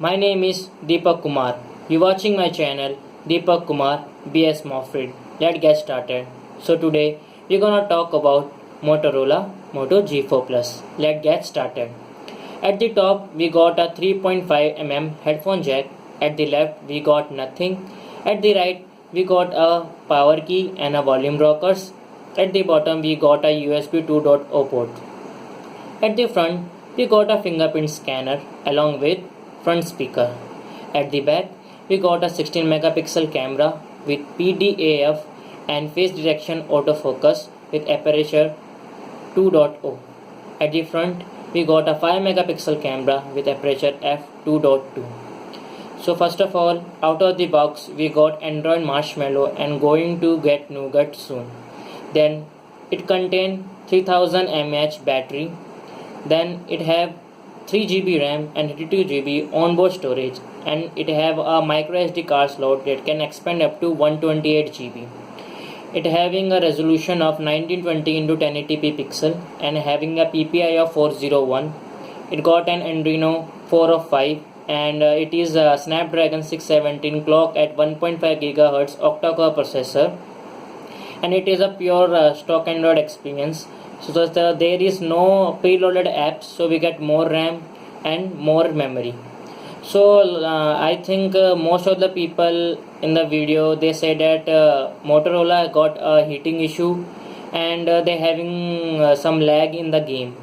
My name is Deepak Kumar. You're watching my channel Deepak Kumar BS Moffred. Let's get started. So today we're gonna talk about Motorola Moto G4 Plus. Let's get started. At the top we got a 3.5 mm headphone jack. At the left we got nothing. At the right we got a power key and a volume rockers. At the bottom we got a USB 2.0 port. At the front we got a fingerprint scanner along with front speaker. At the back we got a 16 megapixel camera with PDAF and face detection autofocus with aperture 2.0. At the front we got a 5 megapixel camera with aperture f2.2. So first of all, out of the box we got Android Marshmallow and going to get Nougat soon. Then it contain 3000 mAh battery. Then it have 3 GB RAM and 32 GB onboard storage, and it have a micro SD card slot that can expand up to 128 GB. It having a resolution of 1920 x 1080p pixel and having a PPI of 401. It got an Adreno 405 and it is a Snapdragon 617 clock at 1.5 GHz octa-core processor, and it is a pure stock Android experience. So there is no preloaded apps, so we get more RAM and more memory. So I think most of the people in the video they say that Motorola got a heating issue and they having some lag in the game.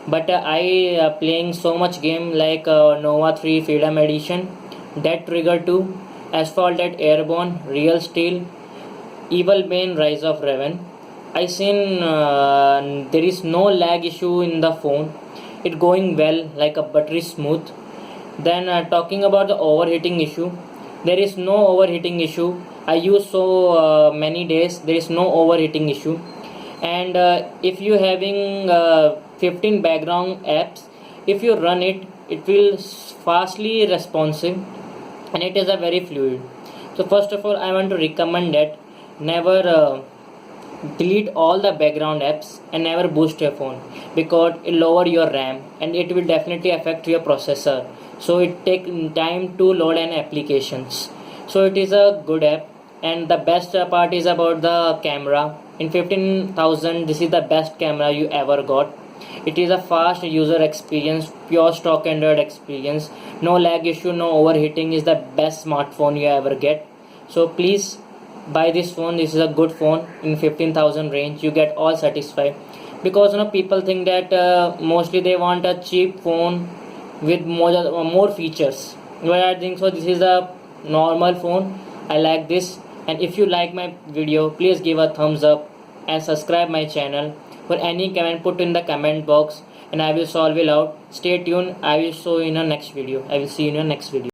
But I playing so much game like Nova 3 Freedom Edition, Dead Trigger 2, Asphalted Airborne, Real Steel, Evil Bane Rise of Raven. I seen there is no lag issue in the phone. It going well like a buttery smooth. Then talking about the overheating issue, there is no overheating issue. I use so many days, there is no overheating issue. And if you having 15 background apps, if you run it, it will fastly responsive and it is a very fluid. So first of all, I want to recommend that never delete all the background apps and never boost your phone, because it lower your RAM and it will definitely affect your processor. So it take time to load an applications. So it is a good app, and the best part is about the camera. In 15,000 this is the best camera you ever got. It is a fast user experience, pure stock Android experience, no lag issue, no overheating. Is the best smartphone you ever get. So please buy this phone. This is a good phone. In 15,000 range you get all satisfied, because people think that mostly they want a cheap phone with more features, but I think so this is a normal phone. I like this, and if you like my video, please give a thumbs up and subscribe my channel. For any comment, put in the comment box and I will solve it out. Stay tuned. I will show you in the next video. I will see you in the next video.